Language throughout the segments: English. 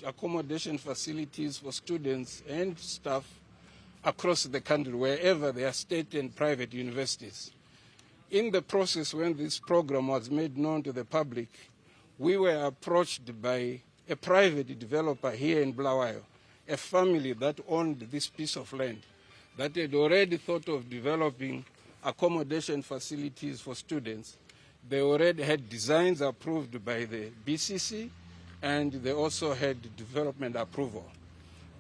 Accommodation facilities for students and staff across the country, wherever there are state and private universities. In the process, when this program was made known to the public, we were approached by a private developer here in Bulawayo, a family that owned this piece of land, that had already thought of developing accommodation facilities for students. They already had designs approved by the BCC, and they also had development approval.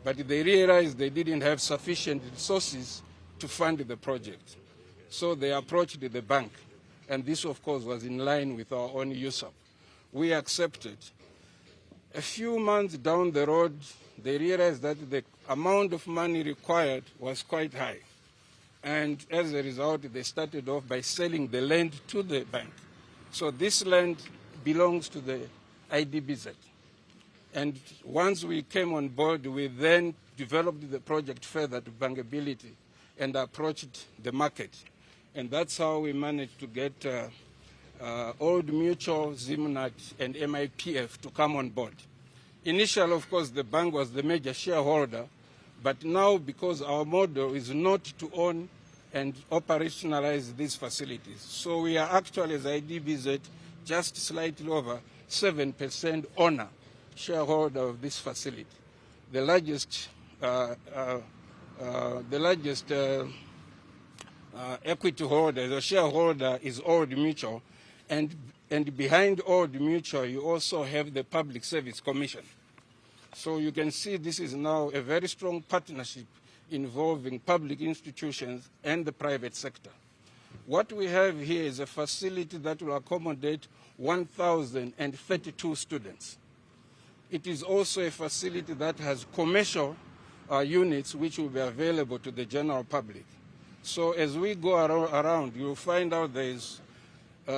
But they realized they didn't have sufficient resources to fund the project. So they approached the bank, and this, of course, was in line with our own USAP. We accepted. A few months down the road, they realized that the amount of money required was quite high. And as a result, they started off by selling the land to the bank. So this land belongs to the IDBZ. And once we came on board, we then developed the project further to bankability and approached the market. And that's how we managed to get Old Mutual, Zimnat, and MIPF to come on board. Initially, of course, the bank was the major shareholder, but now, because our model is not to own and operationalize these facilities, so we are actually, as IDBZ, just slightly over 7% owner, shareholder of this facility. The largest equity holder, the shareholder, is Old Mutual, and behind Old Mutual, you also have the Public Service Commission. So you can see this is now a very strong partnership involving public institutions and the private sector. What we have here is a facility that will accommodate 1,032 students. It is also a facility that has commercial units which will be available to the general public. So as we go around, you'll find out there is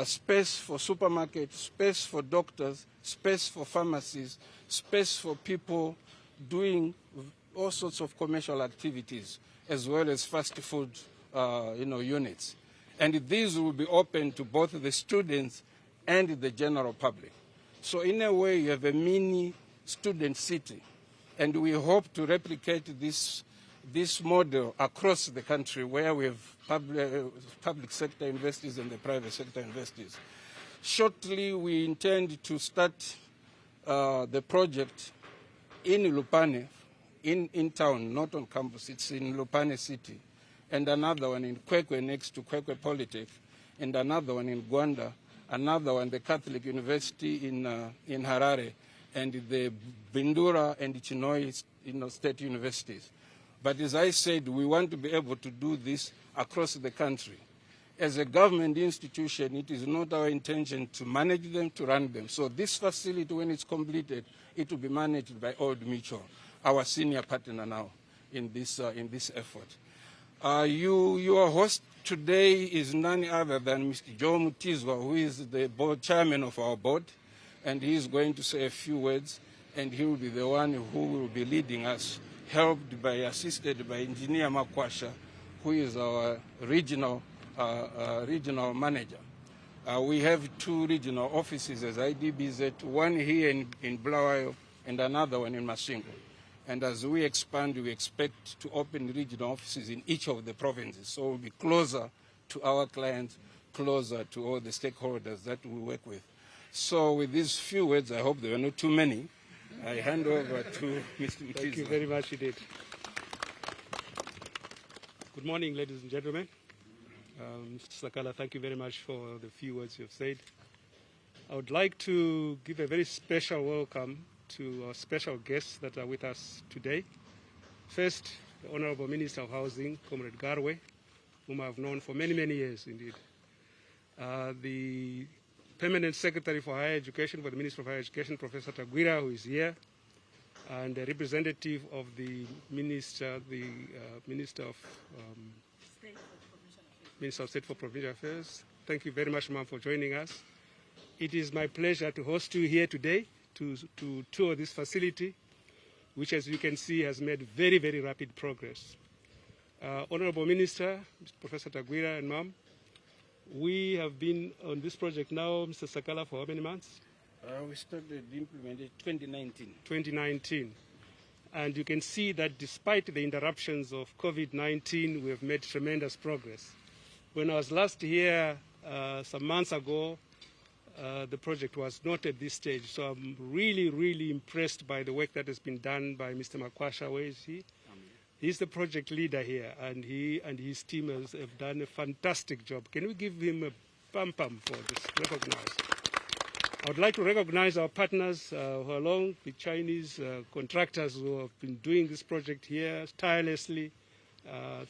space for supermarkets, space for doctors, space for pharmacies, space for people doing all sorts of commercial activities, as well as fast food units. And these will be open to both the students and the general public. So in a way, you have a mini student city. And we hope to replicate this model across the country, where we have public sector investors and the private sector investors. Shortly, we intend to start the project in Lupane, in town, not on campus. It's in Lupane city, and another one in Kwekwe next to Kwekwe Polytech, and another one in Gwanda, another one the Catholic University in Harare, and the Bindura and Chinoi state universities. But as I said, we want to be able to do this across the country. As a government institution, it is not our intention to manage them, to run them. So this facility, when it's completed, it will be managed by Old Mutual, our senior partner now in this effort. Your host today is none other than Mr. Joe Mutizwa, who is the board chairman of our board, and he is going to say a few words, and he will be the one who will be leading us, assisted by Engineer Makwasha, who is our regional manager. We have two regional offices as IDBZ, one here in Bulawayo and another one in Masingo. And as we expand, we expect to open regional offices in each of the provinces. So we'll be closer to our clients, closer to all the stakeholders that we work with. So with these few words, I hope there are not too many, I hand over to Mr. Mutizwa. Thank you very much indeed. Good morning, ladies and gentlemen. Mr. Sakala, thank you very much for the few words you've said. I would like to give a very special welcome to our special guests that are with us today. First, the Honorable Minister of Housing, Comrade Garwe, whom I've known for many, many years indeed. The Permanent Secretary for Higher Education for the Ministry of Higher Education, Professor Tagwira, who is here, and a representative of the Minister of State for Provincial Affairs. Thank you very much, ma'am, for joining us. It is my pleasure to host you here today to tour this facility, which, as you can see, has made very, very rapid progress. Honorable Minister, Professor Tagwira, and ma'am, we have been on this project now, Mr. Sakala, for how many months? We started implementing 2019. 2019. And you can see that despite the interruptions of COVID-19, we have made tremendous progress. When I was last here some months ago, the project was not at this stage. So I'm really, really impressed by the work that has been done by Mr. Makwasha. Where is he? He's the project leader here, and he and his team have done a fantastic job. Can we give him a pam-pam for this? Recognized. I would like to recognize our partners who are along, the Chinese contractors who have been doing this project here tirelessly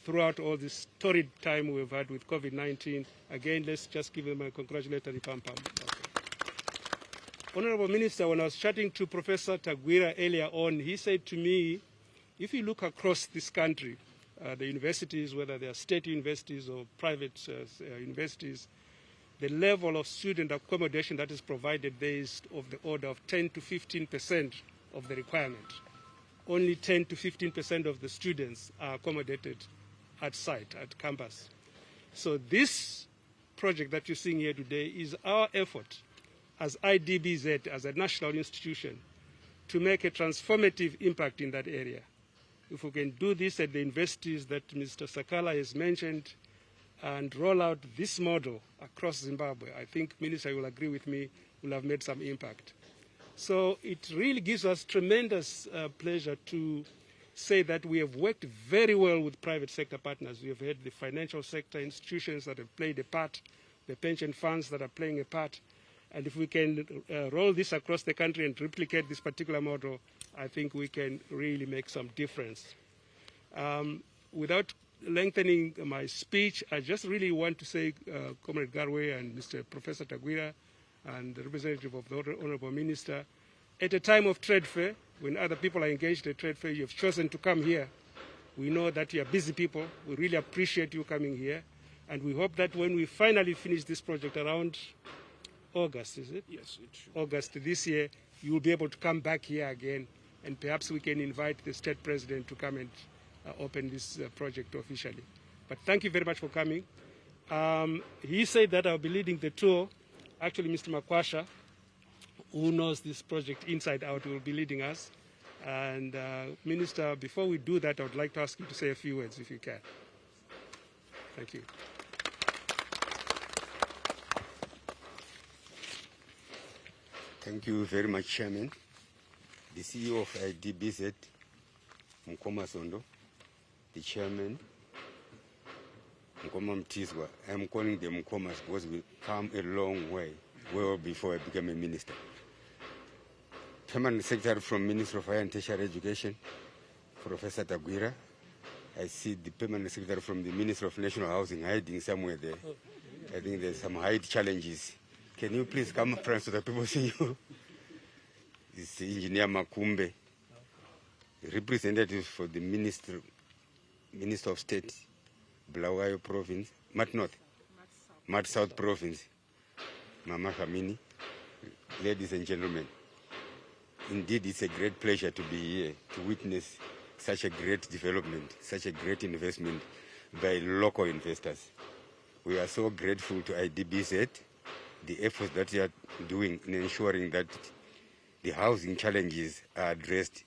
throughout all this torrid time we've had with COVID-19. Again, let's just give them a congratulatory pam-pam. Okay. Honorable Minister, when I was chatting to Professor Tagwira earlier on, he said to me, if you look across this country, the universities, whether they are state universities or private universities, the level of student accommodation that is provided there is of the order of 10 to 15% of the requirement. Only 10 to 15% of the students are accommodated at site, at campus. So this project that you're seeing here today is our effort as IDBZ, as a national institution, to make a transformative impact in that area. If we can do this at the universities that Mr. Sakala has mentioned and roll out this model across Zimbabwe, I think, Minister, you will agree with me, will have made some impact. So it really gives us tremendous pleasure to say that we have worked very well with private sector partners. We have had the financial sector institutions that have played a part, the pension funds that are playing a part. And if we can roll this across the country and replicate this particular model, I think we can really make some difference. Without lengthening my speech, I just really want to say, Comrade Garwe and Mr. Professor Tagwira and the representative of the Honorable Minister, at a time of trade fair, when other people are engaged at trade fair, you have chosen to come here. We know that you are busy people. We really appreciate you coming here. And we hope that when we finally finish this project around August, is it? Yes, it should. August this year, you will be able to come back here again, and perhaps we can invite the state president to come and open this project officially. But thank you very much for coming. He said that I'll be leading the tour. Actually, Mr. Makwasha, who knows this project inside out, will be leading us. And Minister, before we do that, I would like to ask you to say a few words, if you can. Thank you. Thank you very much, Chairman. The CEO of IDBZ, Mkoma Sondo, the Chairman, Mkoma Mtizwa. I'm calling them Mkomas because we come a long way, well before I became a minister. Permanent Secretary from Ministry of Higher and Tertiary Education, Professor Tagwira. I see the Permanent Secretary from the Ministry of National Housing hiding somewhere there. I think there's some height challenges. Can you please come up front so that people see you? It's Engineer Makumbe, representative for the Minister of State, Bulawayo Province, Mat South Province, Mama Hamini. Ladies and gentlemen, indeed it's a great pleasure to be here to witness such a great development, such a great investment by local investors. We are so grateful to IDBZ, the efforts that they are doing in ensuring that the housing challenges are addressed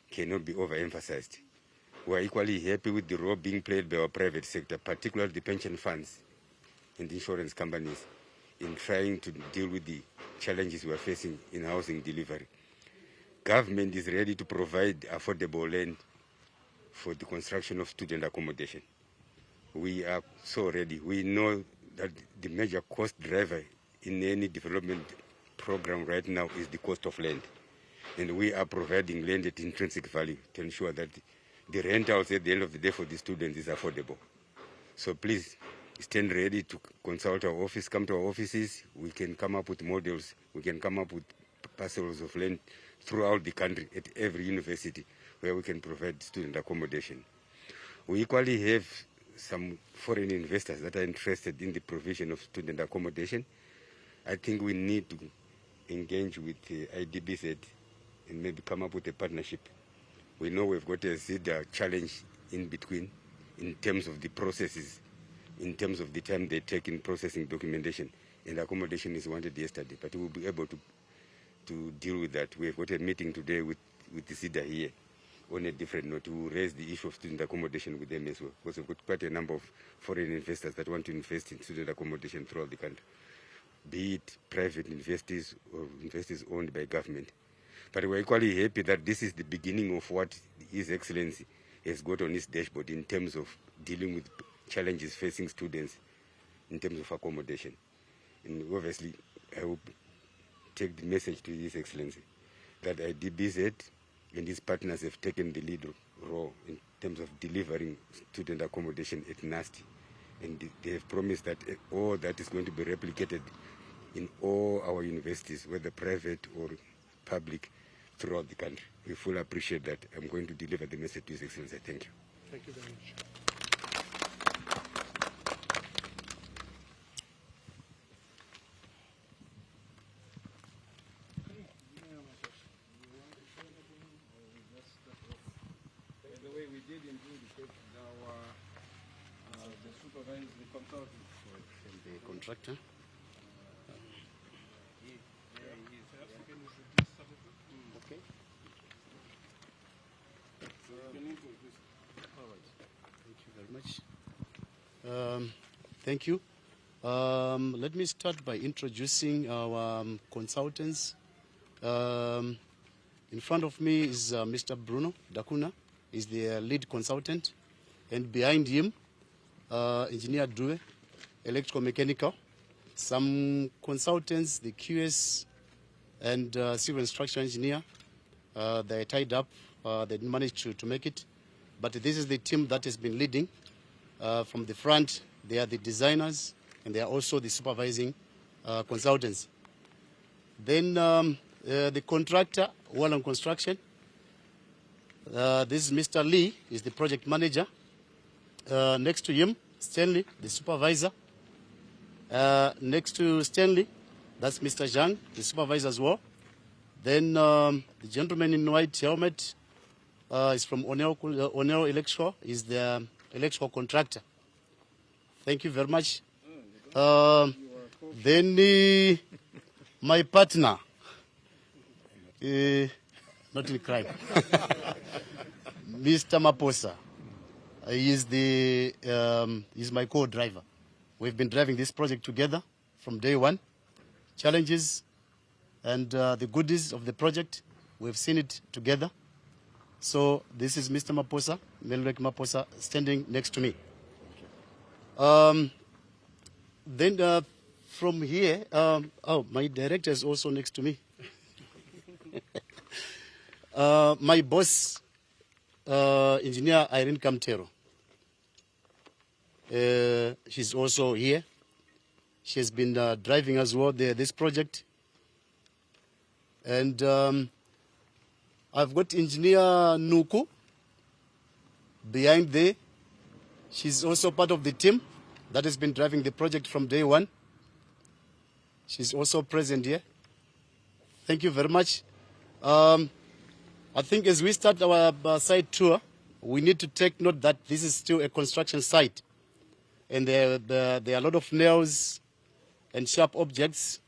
cannot be overemphasized. We are equally happy with the role being played by our private sector, particularly the pension funds and the insurance companies, in trying to deal with the challenges we are facing in housing delivery. Government is ready to provide affordable land for the construction of student accommodation. We are so ready. We know that the major cost driver in any development program right now is the cost of land. And we are providing land at intrinsic value to ensure that the rentals at the end of the day for the students is affordable. So please stand ready to consult our office, come to our offices. We can come up with models. We can come up with parcels of land throughout the country at every university where we can provide student accommodation. We equally have some foreign investors that are interested in the provision of student accommodation. I think we need to engage with IDBZ and maybe come up with a partnership. We know we've got a ZIDA challenge in between in terms of the processes, in terms of the time they take in processing documentation, and accommodation is wanted yesterday, but we'll be able to to deal with that. We've got a meeting today with the SIDA here on a different note to raise the issue of student accommodation with them as well, because we've got quite a number of foreign investors that want to invest in student accommodation throughout the country, be it private investors or investors owned by government. But we're equally happy that this is the beginning of what His Excellency has got on his dashboard in terms of dealing with challenges facing students in terms of accommodation. And obviously, I will take the message to His Excellency that IDBZ and his partners have taken the lead role in terms of delivering student accommodation at NASTI. And they have promised that all that is going to be replicated in all our universities, whether private or public, throughout the country. We fully appreciate that. I'm going to deliver the message to His Excellency. Thank you. Thank you very much. By the way, we did indeed take the supervisor, the consultant. The contractor. Okay. Thank you very much. Thank you. Let me start by introducing our consultants. In front of me is Mr. Bruno Dakuna, is the lead consultant, and behind him, Engineer Due, electrical mechanical. Some consultants, the QS and civil and structural engineer, they are tied up. They didn't manage to make it. But this is the team that has been leading. From the front, they are the designers, and they are also the supervising consultants. Then the contractor, Wall Construction. This is Mr. Lee, is the project manager. Next to him, Stanley, the supervisor. Next to Stanley, that's Mr. Zhang, the supervisor as well. Then the gentleman in white helmet is from Onel Electrical, is the electrical contractor. Thank you very much. Then my partner, not in crime, Mr. Maposa, he's my co-driver. We've been driving this project together from day one. Challenges and the goodies of the project, we've seen it together. So this is Mr. Maposa, Melrek Maposa, standing next to me. Then from here, my director is also next to me. My boss, Engineer Irene Kamtero. She's also here. She has been driving as well this project. And I've got Engineer Nuku behind there. She's also part of the team that has been driving the project from day one. She's also present here. Thank you very much. I think as we start our site tour, we need to take note that this is still a construction site. And there are a lot of nails and sharp objects.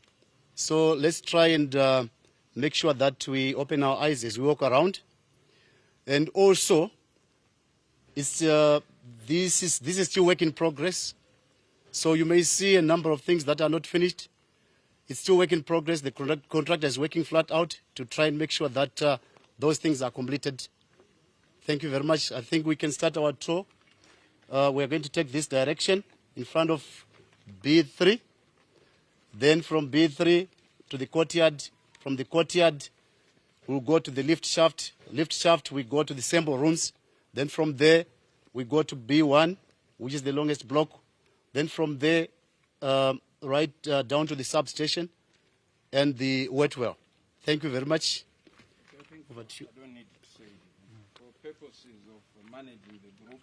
So let's try and make sure that we open our eyes as we walk around. And also, this is still work in progress. So you may see a number of things that are not finished. It's still work in progress. The contractor is working flat out to try and make sure that those things are completed. Thank you very much. I think we can start our tour. We're going to take this direction in front of B3. Then from B3 to the courtyard. From the courtyard, we'll go to the lift shaft. Lift shaft, we go to the sample rooms. Then from there, we go to B1, which is the longest block. Then from there, right down to the substation and the wet well. Thank you very much. I don't need to say it. For purposes of managing the group,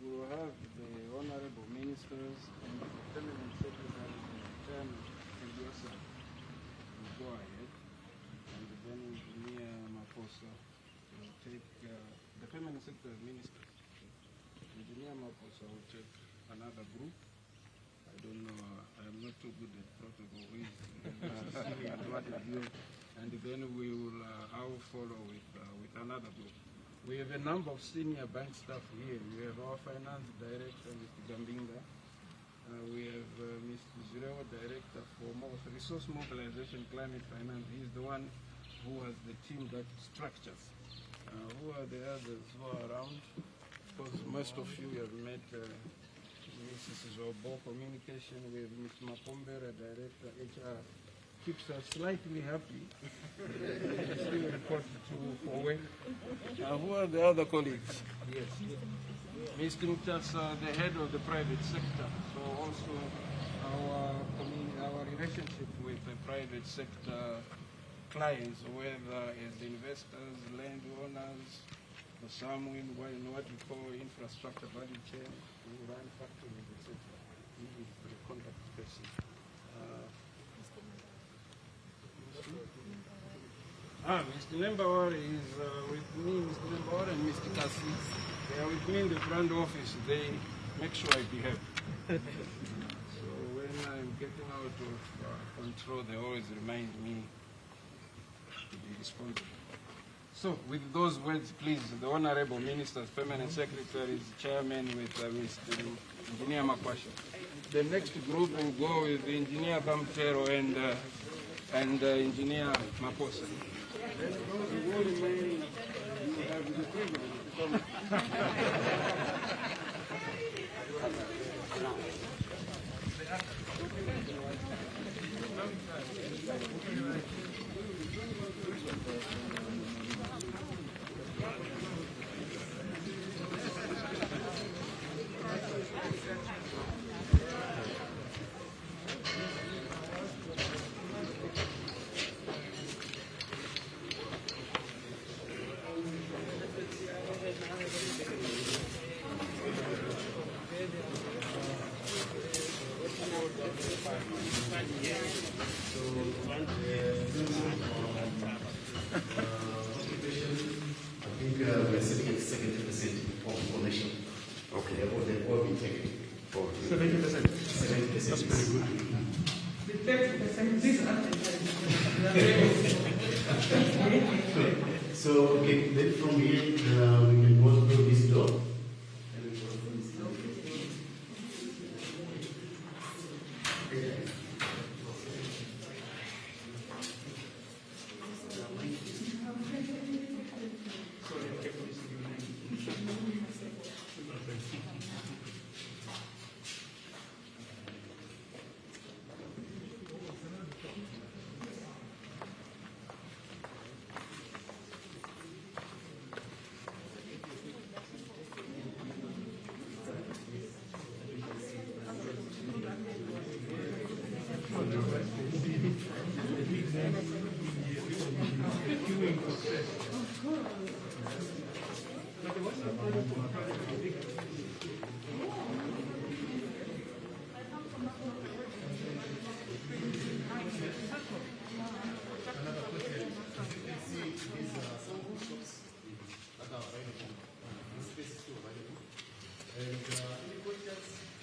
we will have the honorable ministers and the permanent secretary and yourself. We'll go ahead, and then Engineer Maposa will take the permanent secretary ministers. Engineer Maposa will take another group. I don't know, I am not too good at protocol. at what is due, and then we will I'll follow with another group. We have a number of senior bank staff here. We have our finance director, Mr. Gambinga. We have Mr. Zireo, director for resource mobilization, climate finance. He's the one who has the team that structures. Who are the others who are around? Because most of you have met Mrs. Zobo, communication. We have Mr. Mapombera, director, HR. Keeps us slightly happy. Still report to Owe. Who are the other colleagues? Yes. Mr. Mutasa, the head of the private sector. So also our relationship with the private sector clients, whether as investors, landowners, or some in what we call infrastructure value chain, we run factories, etc. He is the contact person. Mr. Nembawari is with me, Mr. Nembawari and Mr. Kasi. They are with me in the front office. They make sure I behave. So when I'm getting out of control, they always remind me to be responsible. So with those words, please, the Honorable Ministers, Permanent Secretaries, Chairman with Mr. Engineer Makwasha. The next group will go with Engineer Bamtero and Engineer Maposa. Then those who will remain, you have the privilege to come. We're sitting at 70% of ownership. Okay. They've all been taken. 70%. 70%. That's very good. The 30%, please So, okay, then from here, we can go through this door.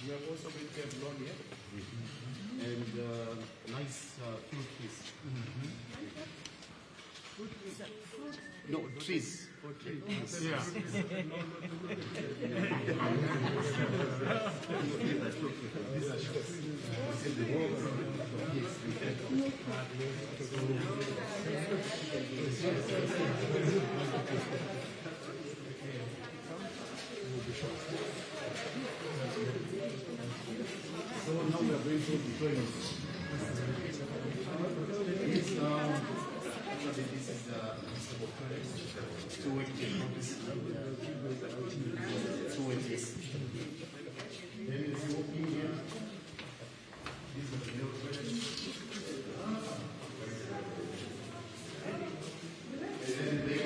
We have also been kept long here. And nice fruit trees. No, trees. Yeah. These are shops. So now we are going to the toilets. This is the two-way office. Two-way. Then if you open here, this is the middle toilet. And then there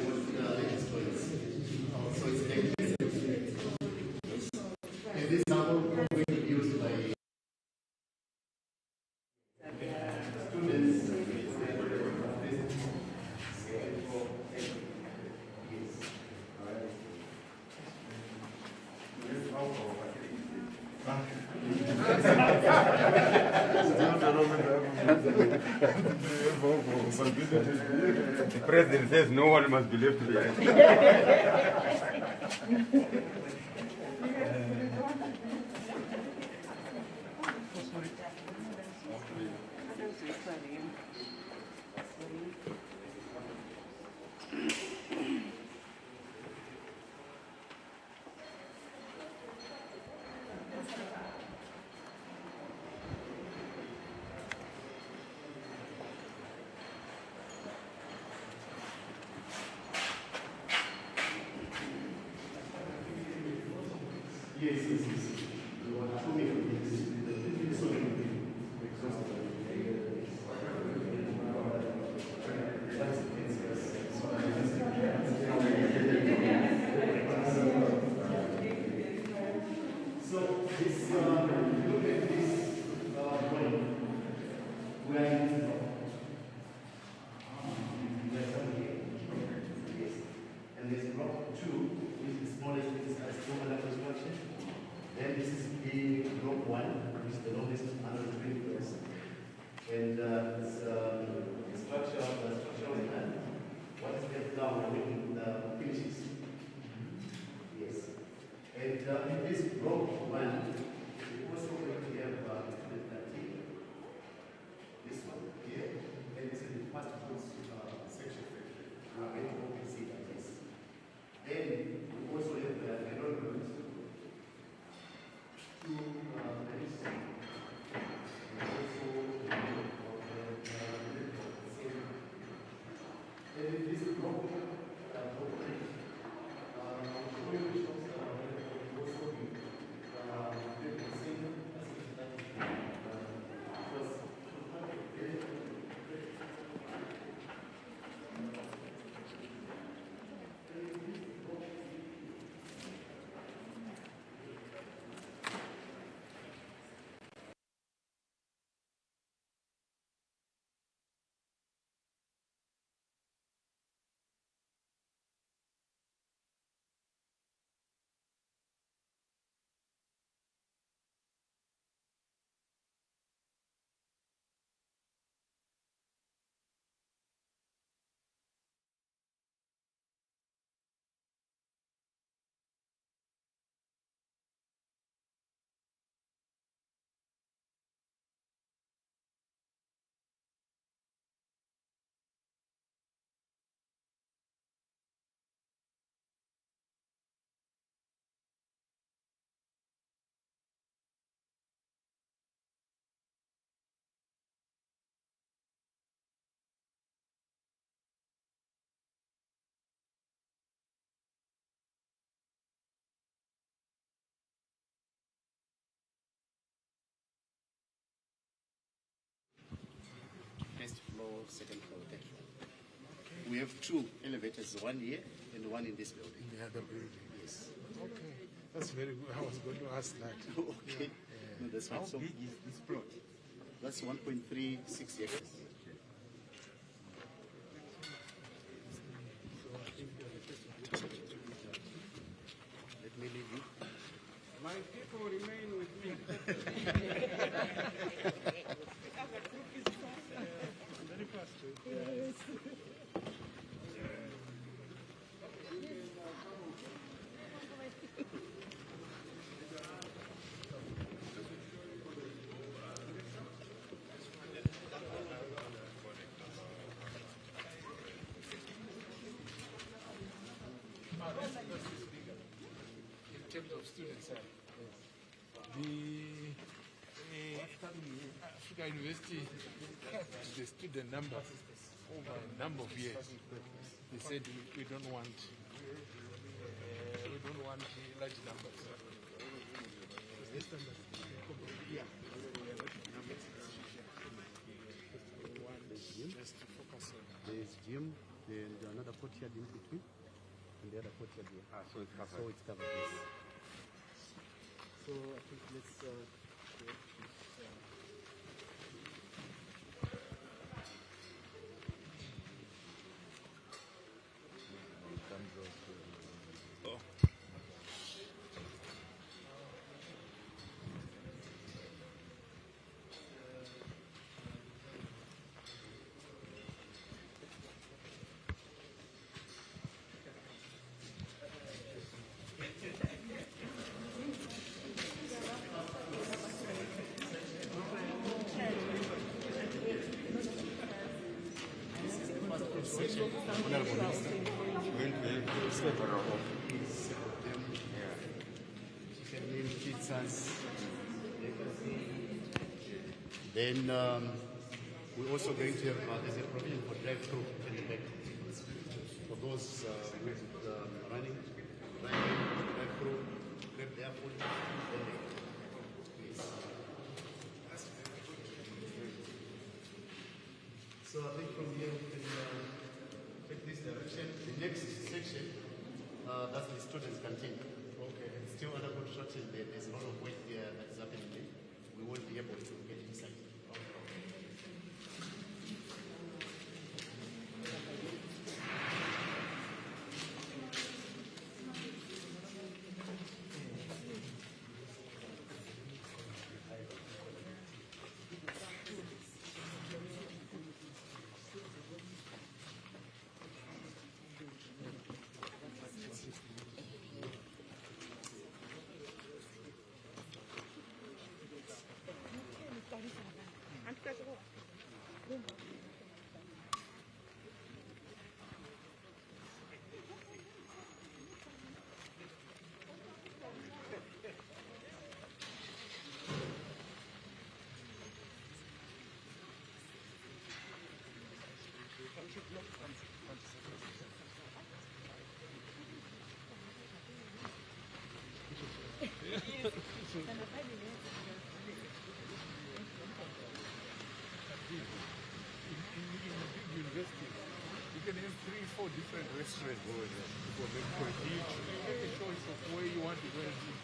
was the latest toilets. So it's like and this now going to be used by students. The president says no one must be left behind. Yes, yes, yes. You want to make this so this, look at this drawing. We are in this block. Yes. And there's block 2, which is the smallest, which is still under construction. Then this is the block 1, which is the longest, 120 meters. And it's structural plan. What is left now, we're making the finishes. Yes. And in this block 1, we also going to have the 13. This one here. And this is the first section. We are going to open see like this. Then we also have the enrollment. First floor, second floor, third floor. We have 2 elevators, one here and one in this building. In the other building. Yes. Okay, that's very good. I was going to ask that. Okay. No, that's fine. So Big is this plot. that's 1.36 acres. Let me leave you. My people remain with me. In terms of students, the Africa University capped the student numbers over a number of years. They said we don't want large numbers. Just to focus on. There's gym and another courtyard in between, and the other courtyard here. So it's covered. So it's covered, yes. So I think let's section. Honorable Minister. When we have to several of Please support them. Chicken meal, pizzas. Then we're also going to have, there's a provision for drive-through in the back. For those who are running, drive-through, grab their food, then they please. So I think from here we can take this direction. The next section, that's the students' canteen. Okay. It's still under construction. There's a lot of work here that is happening there. We won't be able to get inside. University, you can have 3-4 different restaurants over there for a huge. You take a choice of where you want to go and eat.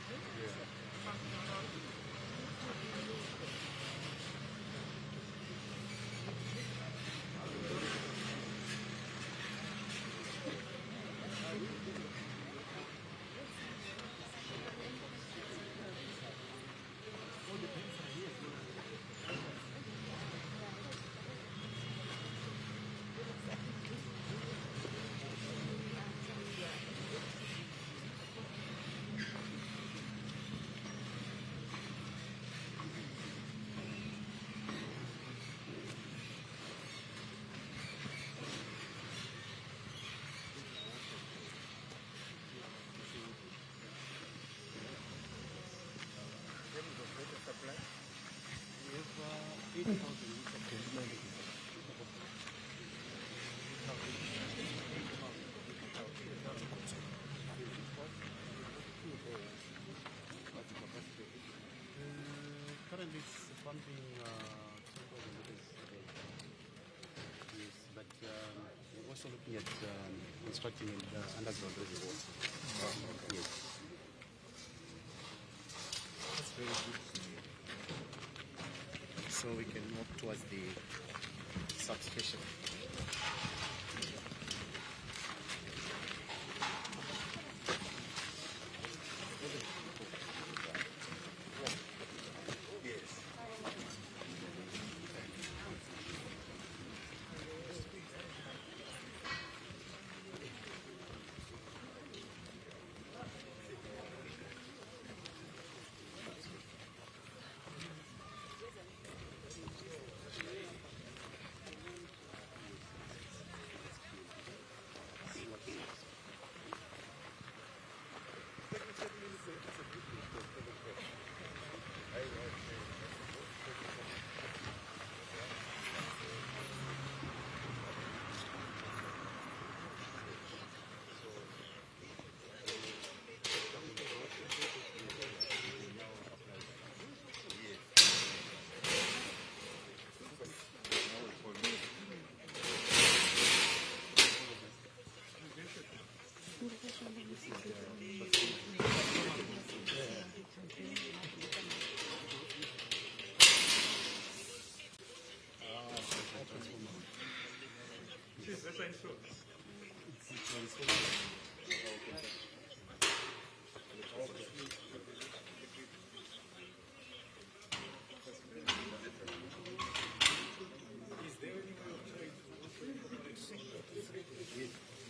Currently it's pumping 2,000 liters a day. Yes, but we're also looking at constructing an underground reservoir. Yes. That's very good. So we can walk towards the substation.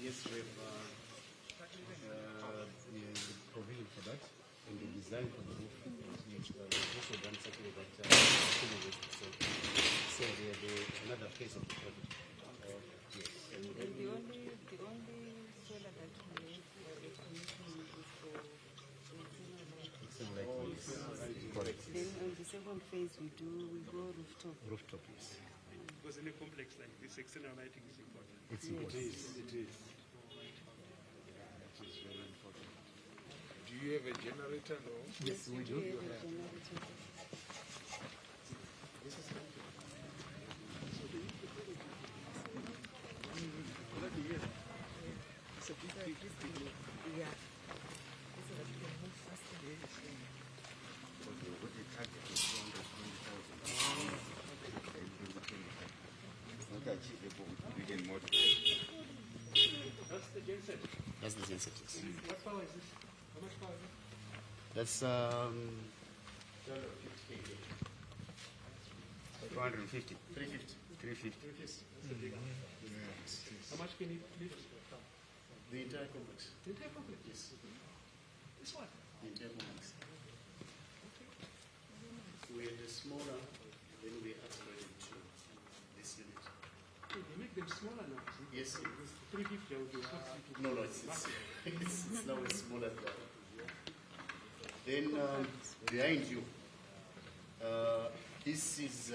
Yes, we have provision for that and the design for the roof. We've also done something about so there's another phase of the project. Yes. days we go rooftop. Rooftop, yes. Because in a complex like this, external lighting is important. It's important. It is. It is very important. Do you have a generator? No. Yes, we do. Yeah. So that we can move faster. That's the genset. That's the genset. Yes. What power is this? How much power is it? That's 250. 350. 350. How much can it lift? The entire complex. The entire complex? Yes. This one? The entire complex. We had a smaller, then we upgraded to this unit. Hey, they make them smaller now. Yes. 350 will be possible. No, it's now as small as that. Then behind you, this is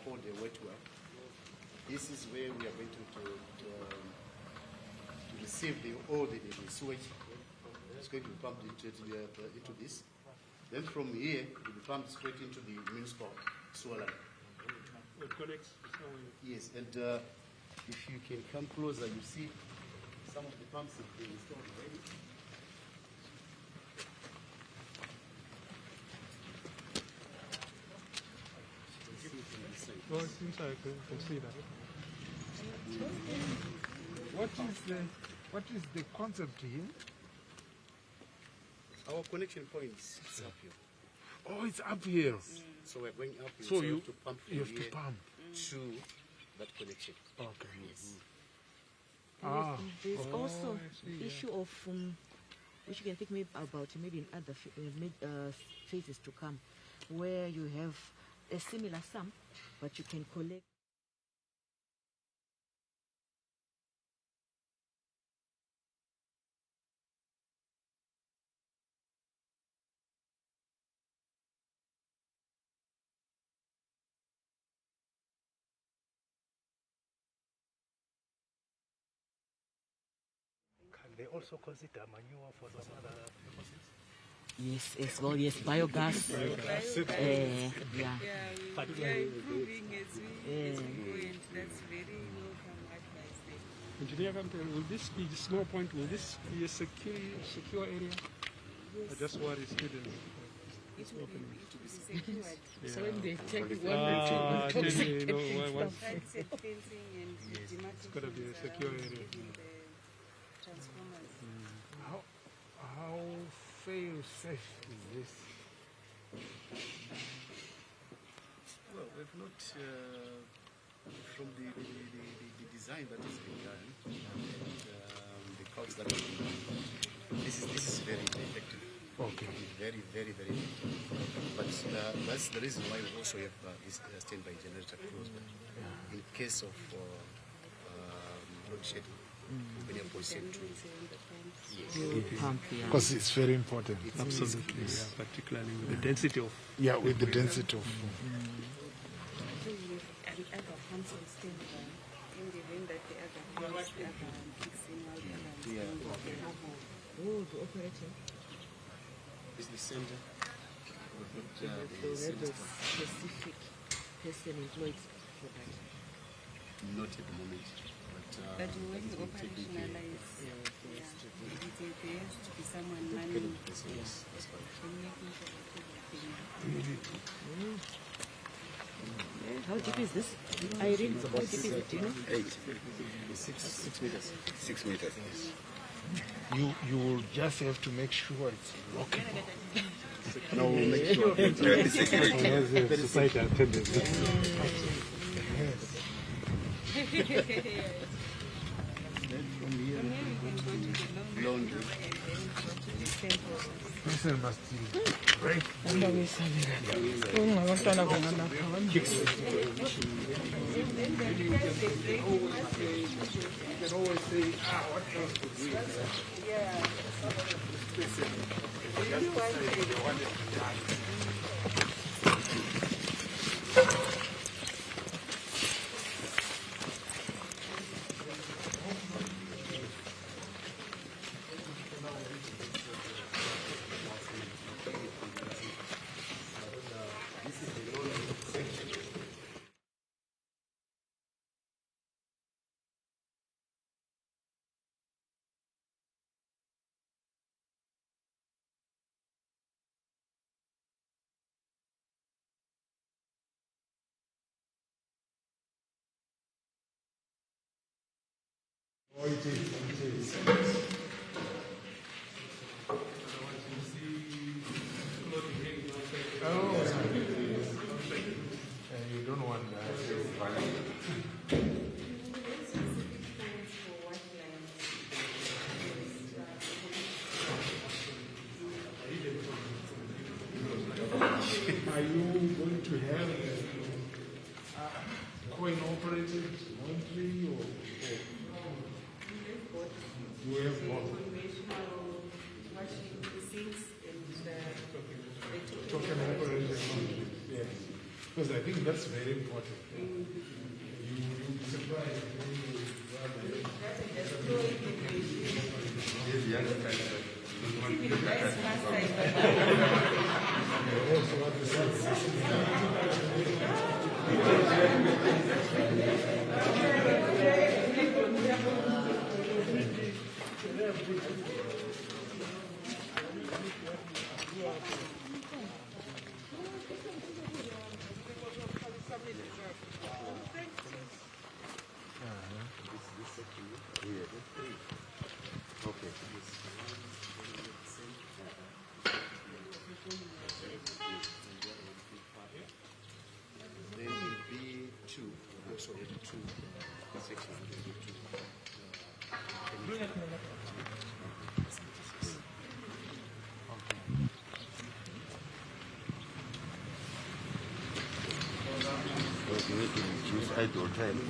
called a wet well. This is where we are going to receive all the sewage. It's going to be pumped into this. Then from here, it will be pumped straight into the municipal sewer line. It connects somewhere. Yes, and if you can come closer, you see some of the pumps have been installed already. Oh, it seems like I can see that. What is the concept here? Our connection points is up here. Oh, it's up here. So we're going up here. So you you have to pump from you have to here pump. to that connection. Okay. Yes. Ah. There's also I see, issue of which you can think maybe about maybe in other phases to come, where you have a similar sum, but you can collect. Can they also consider manure for some other purposes? Yes, as well. Yes, biogas. Yeah. Yeah, we are improving as we go, and that's very welcome advice there. Engineer Campbell, will this be the small point? Will this be a secure area? I just worry students. It will be secured. Yeah. So when they take heights and fencing and demarcation. It's got to be a secure area. Transformers. How fail safe is this? Well, we've not, from the design that has been done and the calcs that have been done, this is very effective. Okay. Very, very, very effective. But that's the reason why we also have this standby generator close by. In case of load shedding, when you're positioned to Pump, yeah. Because it's very important. Absolutely, yeah, particularly with the density of. Yeah, with the density of. So we have the other pumps on standby in the event that the other pumps kicks in while the other Oh, the operator. is the center. They have a specific person employed for that. Not at the moment. But when you operationalize, there has to be someone manning Yes, that's correct. and making sure that everything. How deep is this? Irene, how deep is it? Do you know? 6 meters. 6 meters. You will just have to make sure it's locked. No, we'll make sure. As a society attendant. From here we can go to the laundry and then go to the samples. Person must break. You can always say, what else could we do? Yeah. Just say they wanted to die. Oh, it is. Oh, you don't want that. Are you going to have coin-operated monthly or you have both? Token operated monthly, yes. Because I think that's very important. You'll be surprised when you Then B2, also B2, section B2. Because you need to reduce idle time.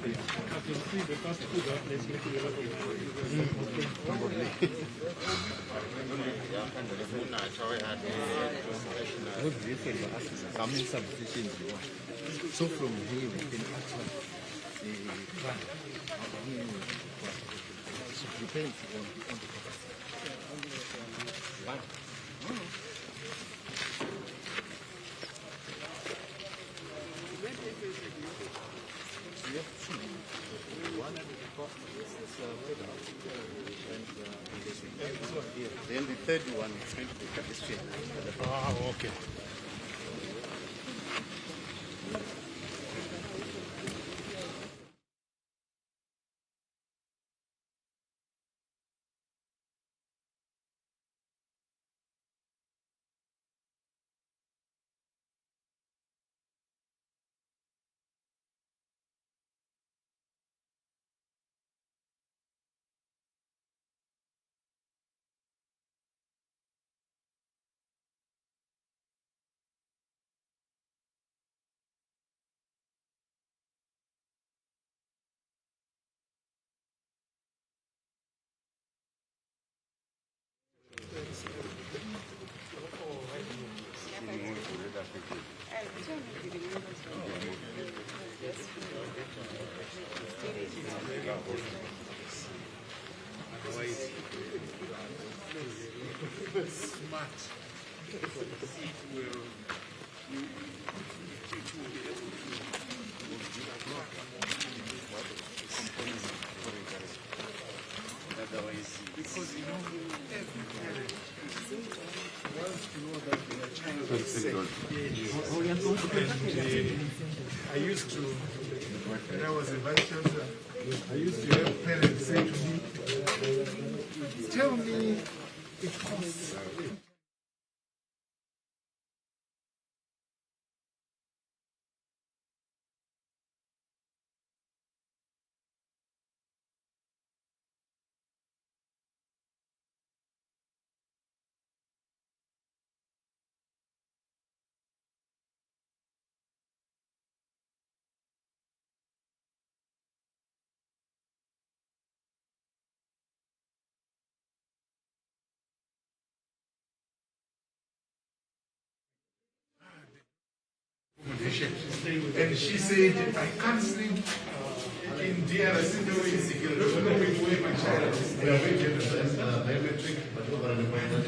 I can see the first two outlets making a lot of Coming substation. So from here we can actually plan. So depends on the capacity. Wow. Then the third one is going to be chemistry. Ah, okay. Smart. Because you know, every parent wants to know that their child is safe. And I used to, when I was a vice chancellor, I used to have parents say to me, tell me it costs. And she said, I can't sleep in DRC knowing where my child is.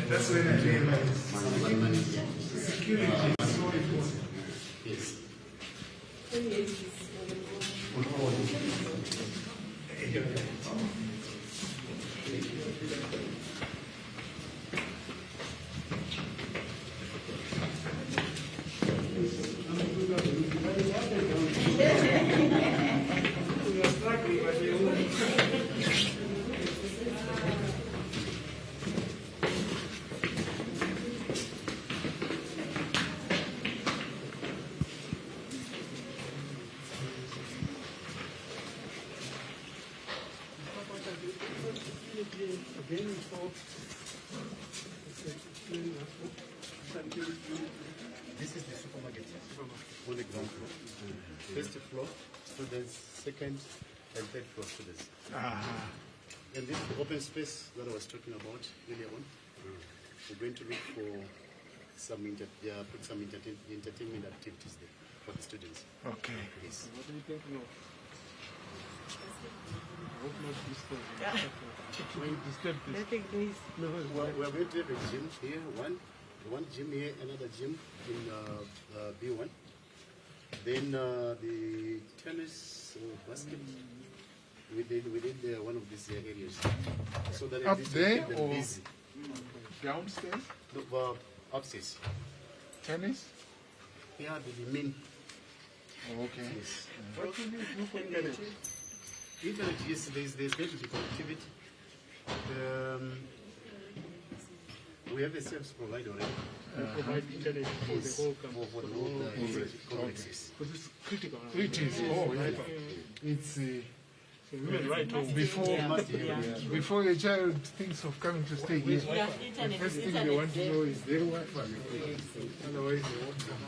That's when I realized security is so important. Yes. This is the supermarket on the ground floor. First floor, students, second and third floor students. And this is the open space that I was talking about earlier on. We're going to look for some, put some entertainment activities there for the students. Okay. Yes. What do you think now? I hope not disturb. Why you disturb this? Nothing noise. No, We're going to have a gym here, one gym here, another gym in B1. Then the tennis or basket within one of these areas. So that Up it there keep them or busy. downstairs? No, upstairs. Tennis? Yeah, the main. Okay. Yes. what can you do for internet? Internet, yes, there's going to be connectivity. We have a service provider already. You provide internet for Yes, the whole campus. for the whole complexes. Because it's critical. It is. Oh, yeah. It's So women right home. before a child thinks of coming to stay here. Yeah, The internet first is thing they internet want to there. know is their Wi-Fi. Otherwise, they won't come.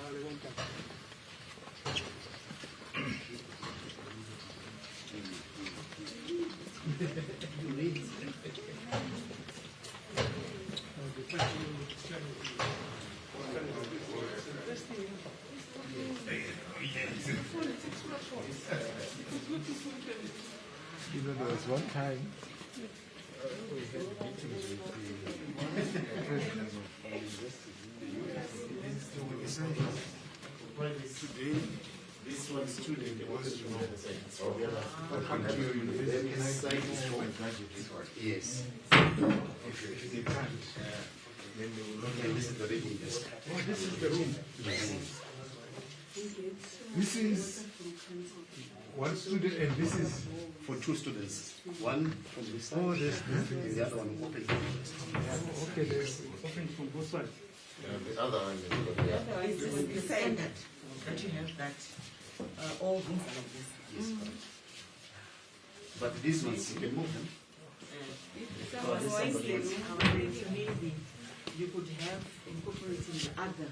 You know, there was one time we had meetings with the president of the university. So we decided today this one student wants to know what happened to your university. Can I apply for my graduate? Yes. If they can't, then they will not. And this is the reading desk. Oh, this is the room. This is one student, and this is For two students. One from this side this, and the other one open from the side. okay. There's Open from both sides. The other one is It's the standard that you have that all things are like this. yes. But these ones you can move them. Maybe you could have incorporating the other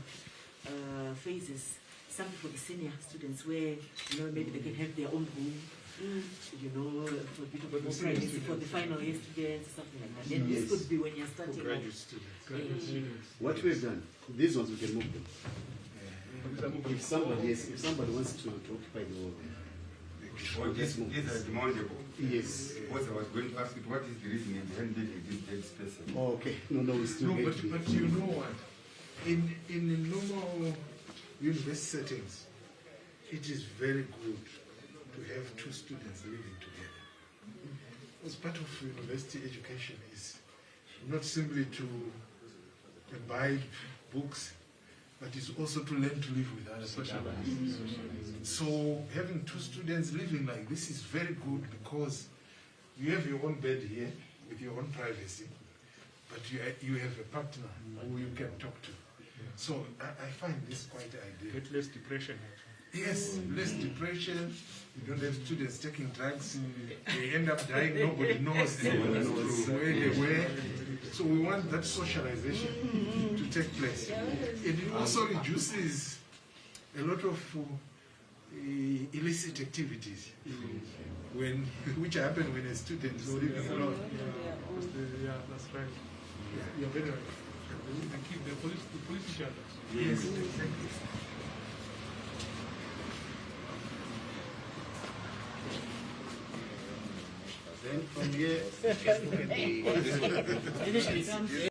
phases, something for the senior students where, you know, maybe they can have their own room, you know, for a bit of more privacy for the final year students, something like that. And this could be when you're starting graduate off. students. What we've done, these ones we can move them. If somebody wants to occupy the whole Oh, this is demandable. yes. Because I was going to ask you, what is the reason behind leaving this dead space? Oh, okay. No, we still No, going to but you know what? In normal university settings, it is very good to have two students living together. As part of university education is not simply to imbibe books, but it's also to learn to live with others. So having two students living like this is very good because you have your own bed here with your own privacy, but you have a partner who you can talk to. So I find this quite ideal. Get less depression. Yes, less depression. You don't have students taking drugs. They end up dying. Nobody knows where they were. So we want that socialization to take place. It also reduces a lot of illicit activities which happen when a student is living alone. Yeah, that's right. You're very right. They keep the police each other. Yes, exactly. Then from here, let's look at the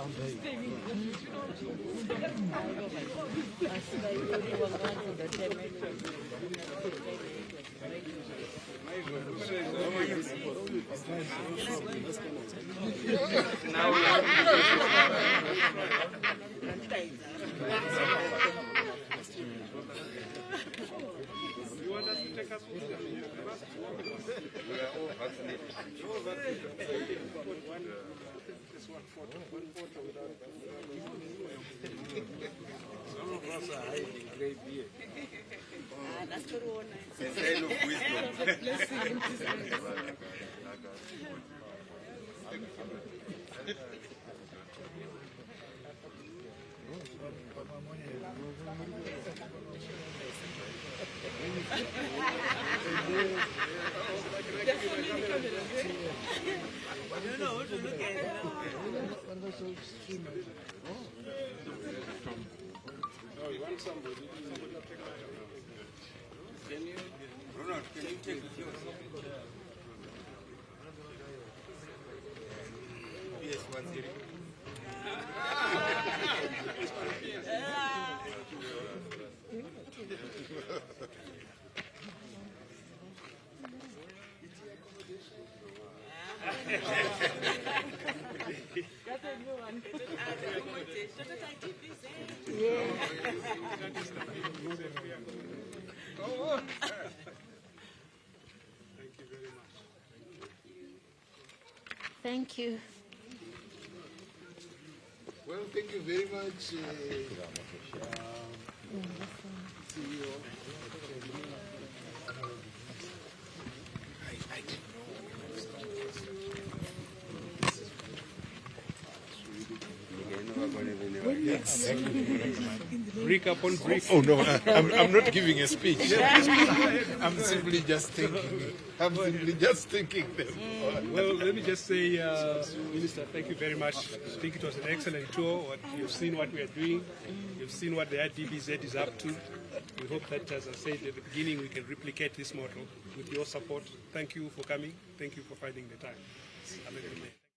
You want us to take us with them? We are all vaccinated. Some of us are hiding grey beard. That's what we want. It's a sign of wisdom. Oh, you want somebody? Can you? Ronald, can you take it yours? Yes, 10. That's a new one. Thank you. Well, thank you very much, CEO. I didn't Brick upon brick. Oh no, I'm not giving a speech. I'm simply just thinking. I'm simply just thinking them. Well, let me just say, Minister, thank you very much. I think it was an excellent tour. You've seen what we are doing. You've seen what the IDBZ is up to. We hope that, as I said at the beginning, we can replicate this model with your support. Thank you for coming. Thank you for finding the time. Have a good day.